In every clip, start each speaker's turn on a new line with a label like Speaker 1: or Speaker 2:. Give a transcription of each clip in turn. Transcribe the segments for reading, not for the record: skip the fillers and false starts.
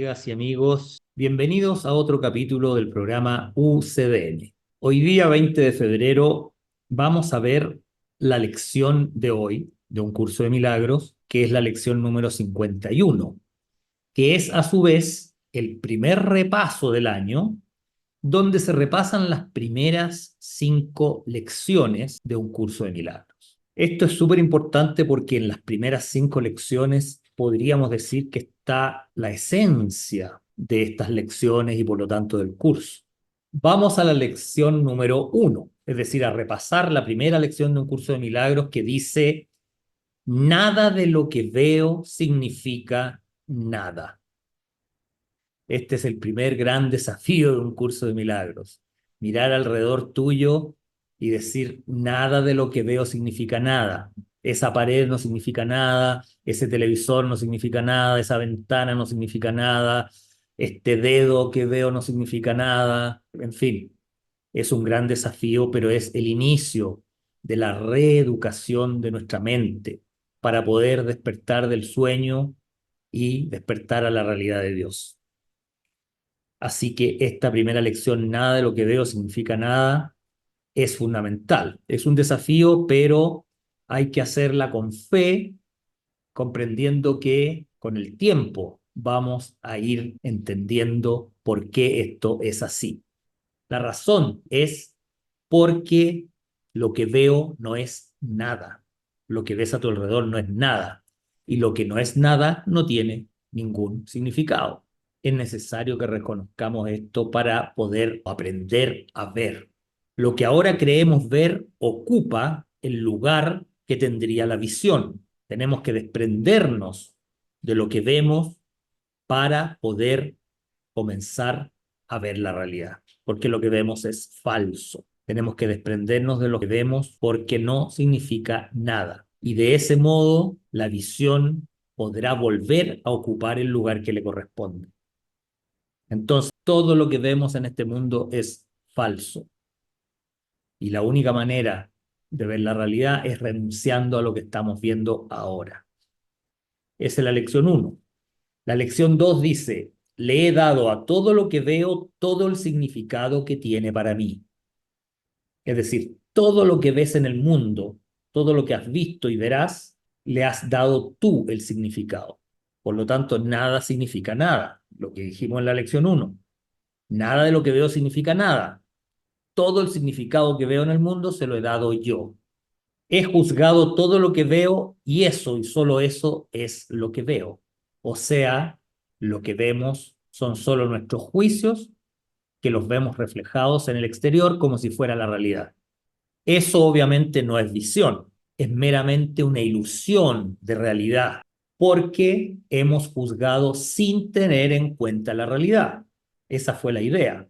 Speaker 1: amigas y amigos, bienvenidos a otro capítulo del programa UCDN. Hoy día, 20 de febrero, vamos a ver la lección de hoy de un curso de milagros, que es la lección número 51, que es a su vez el primer repaso del año, donde se repasan las primeras 5 lecciones de un curso de milagros. Esto es súper importante porque en las primeras 5 lecciones podríamos decir que está la esencia de estas lecciones y por lo tanto del curso. Vamos a la lección número 1, es decir, a repasar la primera lección de un curso de milagros que dice: nada de lo que veo significa nada. Este es el primer gran desafío de un curso de milagros. Mirar alrededor tuyo y decir: nada de lo que veo significa nada. Esa pared no significa nada, ese televisor no significa nada, esa ventana no significa nada, este dedo que veo no significa nada. En fin, es un gran desafío, pero es el inicio de la reeducación de nuestra mente para poder despertar del sueño y despertar a la realidad de Dios. Así que esta primera lección, nada de lo que veo significa nada, es fundamental. Es un desafío, pero hay que hacerla con fe, comprendiendo que con el tiempo vamos a ir entendiendo por qué esto es así. La razón es porque lo que veo no es nada. Lo que ves a tu alrededor no es nada. Y lo que no es nada no tiene ningún significado. Es necesario que reconozcamos esto para poder aprender a ver. Lo que ahora creemos ver ocupa el lugar que tendría la visión. Tenemos que desprendernos de lo que vemos para poder comenzar a ver la realidad, porque lo que vemos es falso. Tenemos que desprendernos de lo que vemos porque no significa nada. Y de ese modo la visión podrá volver a ocupar el lugar que le corresponde. Entonces, todo lo que vemos en este mundo es falso. Y la única manera de ver la realidad es renunciando a lo que estamos viendo ahora. Esa es la lección 1. La lección 2 dice: le he dado a todo lo que veo todo el significado que tiene para mí. Es decir, todo lo que ves en el mundo, todo lo que has visto y verás, le has dado tú el significado. Por lo tanto, nada significa nada, lo que dijimos en la lección 1. Nada de lo que veo significa nada. Todo el significado que veo en el mundo se lo he dado yo. He juzgado todo lo que veo y eso y solo eso es lo que veo. O sea, lo que vemos son solo nuestros juicios que los vemos reflejados en el exterior como si fuera la realidad. Eso obviamente no es visión, es meramente una ilusión de realidad, porque hemos juzgado sin tener en cuenta la realidad. Esa fue la idea,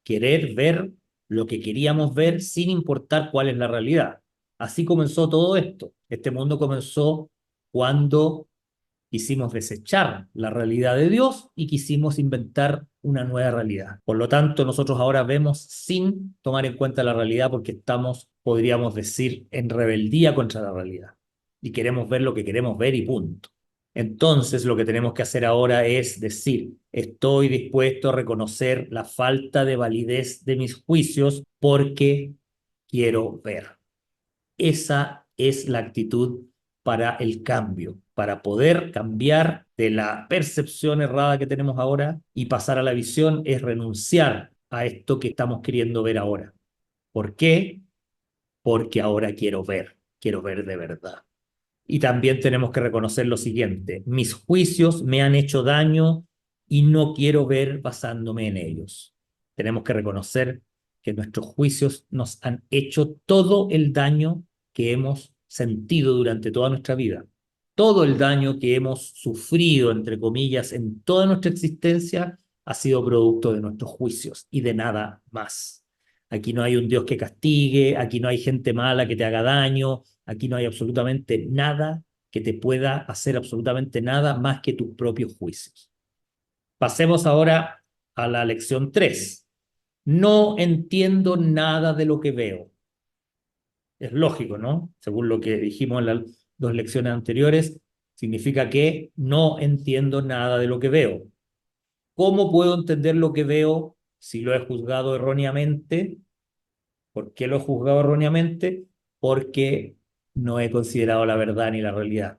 Speaker 1: querer ver lo que queríamos ver sin importar cuál es la realidad. Así comenzó todo esto. Este mundo comenzó cuando quisimos desechar la realidad de Dios y quisimos inventar una nueva realidad. Por lo tanto, nosotros ahora vemos sin tomar en cuenta la realidad porque estamos, podríamos decir, en rebeldía contra la realidad. Y queremos ver lo que queremos ver y punto. Entonces, lo que tenemos que hacer ahora es decir: estoy dispuesto a reconocer la falta de validez de mis juicios porque quiero ver. Esa es la actitud para el cambio, para poder cambiar de la percepción errada que tenemos ahora y pasar a la visión, es renunciar a esto que estamos queriendo ver ahora. ¿Por qué? Porque ahora quiero ver de verdad. Y también tenemos que reconocer lo siguiente: mis juicios me han hecho daño y no quiero ver basándome en ellos. Tenemos que reconocer que nuestros juicios nos han hecho todo el daño que hemos sentido durante toda nuestra vida. Todo el daño que hemos sufrido, entre comillas, en toda nuestra existencia ha sido producto de nuestros juicios y de nada más. Aquí no hay un Dios que castigue, aquí no hay gente mala que te haga daño, aquí no hay absolutamente nada que te pueda hacer absolutamente nada más que tus propios juicios. Pasemos ahora a la lección 3. No entiendo nada de lo que veo. Es lógico, ¿no? Según lo que dijimos en las 2 lecciones anteriores, significa que no entiendo nada de lo que veo. ¿Cómo puedo entender lo que veo si lo he juzgado erróneamente? ¿Por qué lo he juzgado erróneamente? Porque no he considerado la verdad ni la realidad.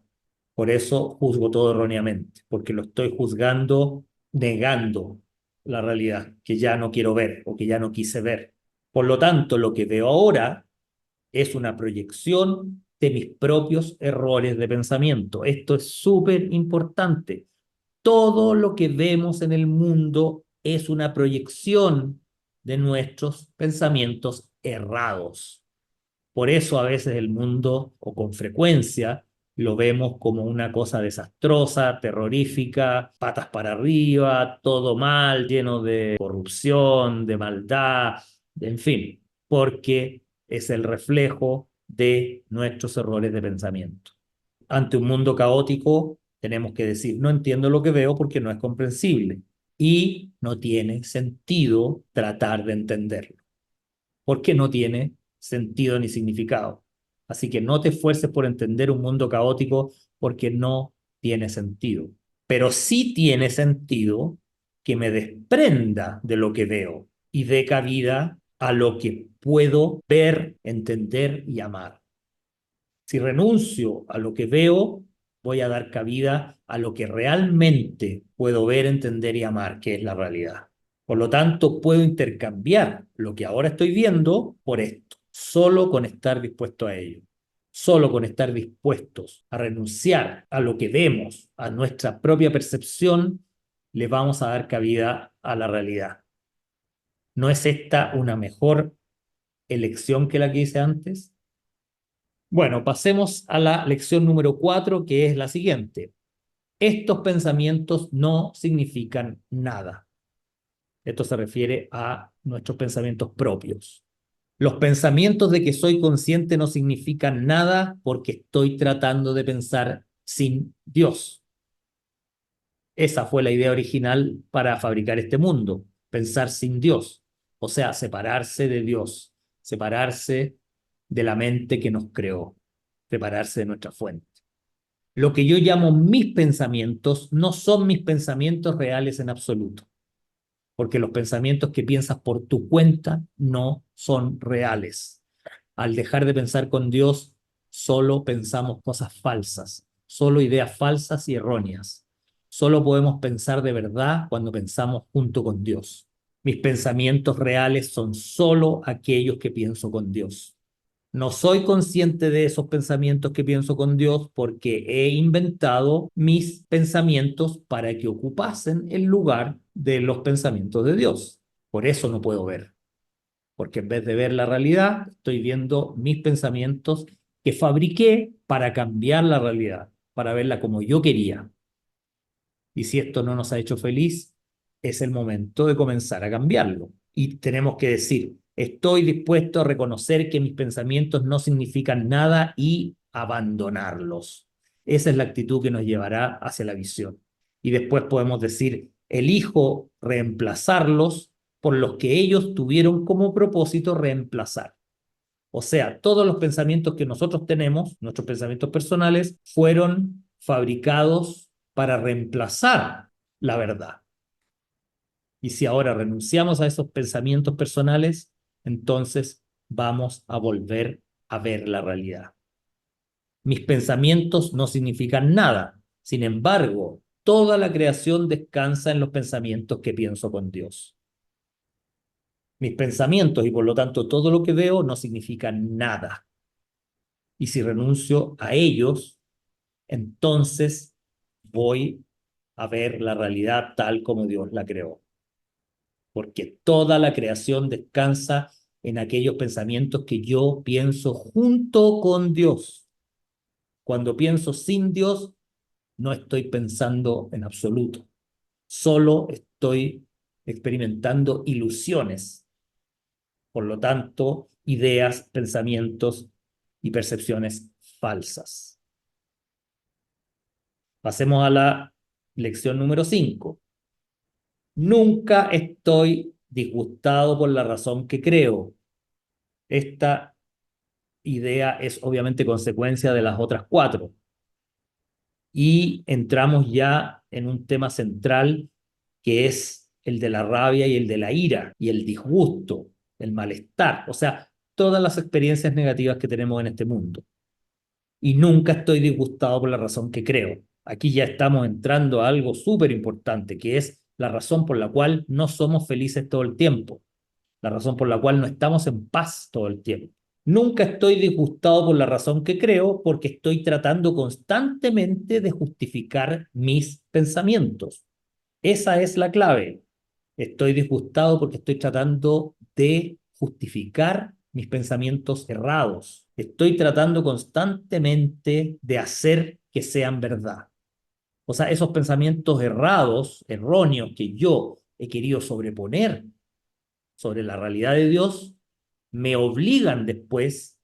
Speaker 1: Por eso juzgo todo erróneamente, porque lo estoy juzgando negando la realidad que ya no quiero ver o que ya no quise ver. Por lo tanto, lo que veo ahora es una proyección de mis propios errores de pensamiento. Esto es súper importante. Todo lo que vemos en el mundo es una proyección de nuestros pensamientos errados. Por eso a veces el mundo, o con frecuencia, lo vemos como una cosa desastrosa, terrorífica, patas para arriba, todo mal, lleno de corrupción, de maldad, en fin, porque es el reflejo de nuestros errores de pensamiento. Ante un mundo caótico, tenemos que decir, no entiendo lo que veo porque no es comprensible y no tiene sentido tratar de entenderlo porque no tiene sentido ni significado. Así que no te esfuerces por entender un mundo caótico porque no tiene sentido. Pero sí tiene sentido que me desprenda de lo que veo y dé cabida a lo que puedo ver, entender y amar. Si renuncio a lo que veo, voy a dar cabida a lo que realmente puedo ver, entender y amar, que es la realidad. Por lo tanto, puedo intercambiar lo que ahora estoy viendo por esto, solo con estar dispuesto a ello. Solo con estar dispuestos a renunciar a lo que vemos, a nuestra propia percepción, le vamos a dar cabida a la realidad. ¿No es esta una mejor elección que la que hice antes? Bueno, pasemos a la lección número 4, que es la siguiente. Estos pensamientos no significan nada. Esto se refiere a nuestros pensamientos propios. Los pensamientos de que soy consciente no significan nada porque estoy tratando de pensar sin Dios. Esa fue la idea original para fabricar este mundo, pensar sin Dios, o sea, separarse de Dios, separarse de la mente que nos creó, separarse de nuestra fuente. Lo que yo llamo mis pensamientos no son mis pensamientos reales en absoluto, porque los pensamientos que piensas por tu cuenta no son reales. Al dejar de pensar con Dios, solo pensamos cosas falsas, solo ideas falsas y erróneas. Solo podemos pensar de verdad cuando pensamos junto con Dios. Mis pensamientos reales son solo aquellos que pienso con Dios. No soy consciente de esos pensamientos que pienso con Dios porque he inventado mis pensamientos para que ocupasen el lugar de los pensamientos de Dios. Por eso no puedo ver, porque en vez de ver la realidad, estoy viendo mis pensamientos que fabriqué para cambiar la realidad, para verla como yo quería. Y si esto no nos ha hecho feliz, es el momento de comenzar a cambiarlo. Y tenemos que decir, estoy dispuesto a reconocer que mis pensamientos no significan nada y abandonarlos. Esa es la actitud que nos llevará hacia la visión. Y después podemos decir, elijo reemplazarlos por los que ellos tuvieron como propósito reemplazar. O sea, todos los pensamientos que nosotros tenemos, nuestros pensamientos personales, fueron fabricados para reemplazar la verdad. Y si ahora renunciamos a esos pensamientos personales, entonces vamos a volver a ver la realidad. Mis pensamientos no significan nada. Sin embargo, toda la creación descansa en los pensamientos que pienso con Dios. Mis pensamientos y por lo tanto todo lo que veo no significan nada. Y si renuncio a ellos, entonces voy a ver la realidad tal como Dios la creó. Porque toda la creación descansa en aquellos pensamientos que yo pienso junto con Dios. Cuando pienso sin Dios, no estoy pensando en absoluto. Solo estoy experimentando ilusiones. Por lo tanto, ideas, pensamientos y percepciones falsas. Pasemos a la lección número 5. Nunca estoy disgustado por la razón que creo. Esta idea es obviamente consecuencia de las otras 4. Y entramos ya en un tema central que es el de la rabia y el de la ira y el disgusto, el malestar, o sea, todas las experiencias negativas que tenemos en este mundo. Y nunca estoy disgustado por la razón que creo. Aquí ya estamos entrando a algo súper importante, que es la razón por la cual no somos felices todo el tiempo, la razón por la cual no estamos en paz todo el tiempo. Nunca estoy disgustado por la razón que creo porque estoy tratando constantemente de justificar mis pensamientos. Esa es la clave. Estoy disgustado porque estoy tratando de justificar mis pensamientos errados. Estoy tratando constantemente de hacer que sean verdad. O sea, esos pensamientos errados, erróneos que yo he querido sobreponer sobre la realidad de Dios, me obligan después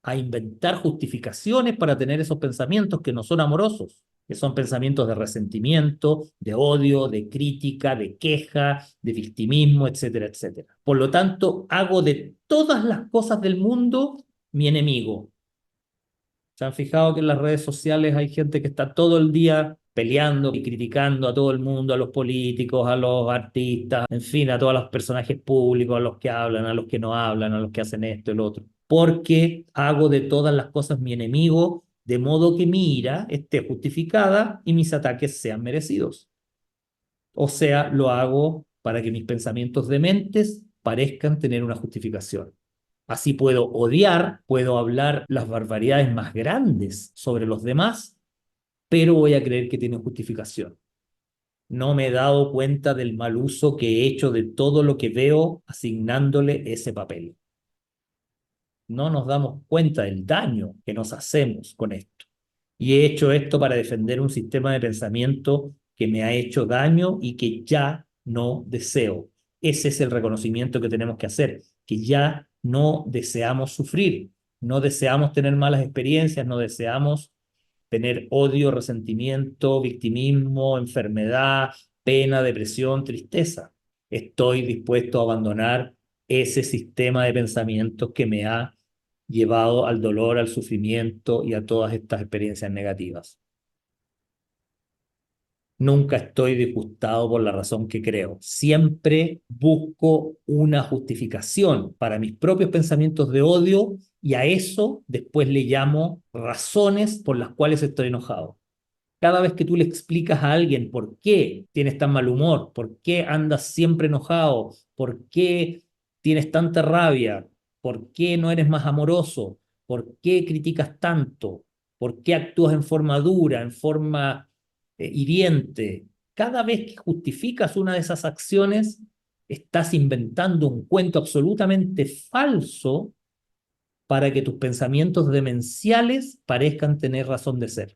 Speaker 1: a inventar justificaciones para tener esos pensamientos que no son amorosos, que son pensamientos de resentimiento, de odio, de crítica, de queja, de victimismo, etcétera, etcétera. Por lo tanto, hago de todas las cosas del mundo mi enemigo. ¿Se han fijado que en las redes sociales hay gente que está todo el día peleando y criticando a todo el mundo, a los políticos, a los artistas, en fin, a todos los personajes públicos, a los que hablan, a los que no hablan, a los que hacen esto y lo otro? Porque hago de todas las cosas mi enemigo, de modo que mi ira esté justificada y mis ataques sean merecidos. O sea, lo hago para que mis pensamientos dementes parezcan tener una justificación. Así puedo odiar, puedo hablar las barbaridades más grandes sobre los demás, pero voy a creer que tienen justificación. No me he dado cuenta del mal uso que he hecho de todo lo que veo asignándole ese papel. No nos damos cuenta del daño que nos hacemos con esto. Y he hecho esto para defender un sistema de pensamiento que me ha hecho daño y que ya no deseo. Ese es el reconocimiento que tenemos que hacer, que ya no deseamos sufrir, no deseamos tener malas experiencias, no deseamos tener odio, resentimiento, victimismo, enfermedad, pena, depresión, tristeza. Estoy dispuesto a abandonar ese sistema de pensamientos que me ha llevado al dolor, al sufrimiento y a todas estas experiencias negativas. Nunca estoy disgustado por la razón que creo. Siempre busco una justificación para mis propios pensamientos de odio y a eso después le llamo razones por las cuales estoy enojado. Cada vez que tú le explicas a alguien por qué tienes tan mal humor, por qué andas siempre enojado, por qué tienes tanta rabia, por qué no eres más amoroso, por qué criticas tanto, por qué actúas en forma dura, en forma hiriente, cada vez que justificas una de esas acciones, estás inventando un cuento absolutamente falso para que tus pensamientos demenciales parezcan tener razón de ser.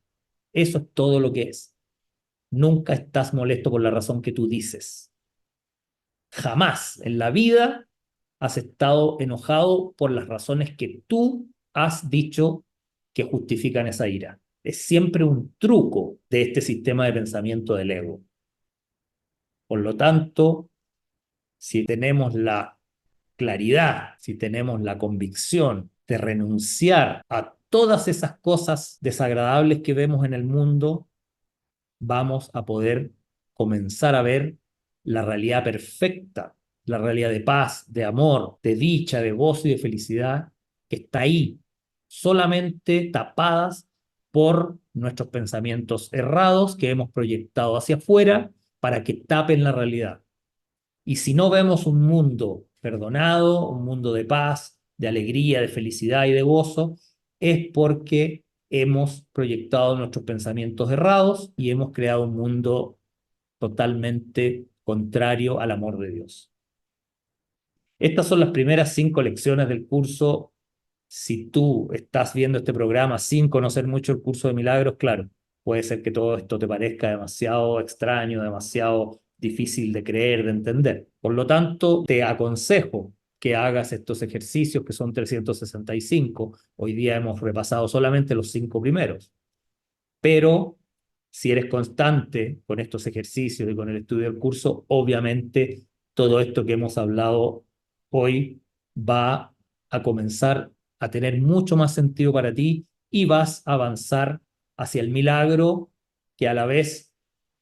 Speaker 1: Eso es todo lo que es. Nunca estás molesto por la razón que tú dices. Jamás en la vida has estado enojado por las razones que tú has dicho que justifican esa ira. Es siempre un truco de este sistema de pensamiento del ego. Por lo tanto, si tenemos la claridad, si tenemos la convicción de renunciar a todas esas cosas desagradables que vemos en el mundo, vamos a poder comenzar a ver la realidad perfecta, la realidad de paz, de amor, de dicha, de gozo y de felicidad que está ahí, solamente tapadas por nuestros pensamientos errados que hemos proyectado hacia afuera para que tapen la realidad. Y si no vemos un mundo perdonado, un mundo de paz, de alegría, de felicidad y de gozo, es porque hemos proyectado nuestros pensamientos errados y hemos creado un mundo totalmente contrario al amor de Dios. Estas son las primeras 5 lecciones del curso. Si tú estás viendo este programa sin conocer mucho el curso de milagros, claro, puede ser que todo esto te parezca demasiado extraño, demasiado difícil de creer, de entender. Por lo tanto, te aconsejo que hagas estos ejercicios que son 365. Hoy día hemos repasado solamente los 5 primeros, pero si eres constante con estos ejercicios y con el estudio del curso, obviamente todo esto que hemos hablado hoy va a comenzar a tener mucho más sentido para ti y vas a avanzar hacia el milagro que a la vez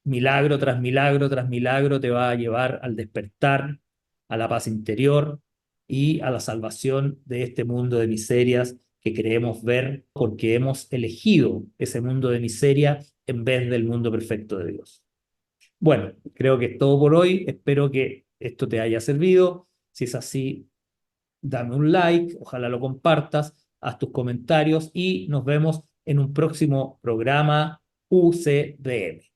Speaker 1: milagro tras milagro tras milagro te va a llevar al despertar, a la paz interior y a la salvación de este mundo de miserias que creemos ver porque hemos elegido ese mundo de miseria en vez del mundo perfecto de Dios. Bueno, creo que es todo por hoy. Espero que esto te haya servido. Si es así, dame un like, ojalá lo compartas, haz tus comentarios y nos vemos en un próximo programa UCDM.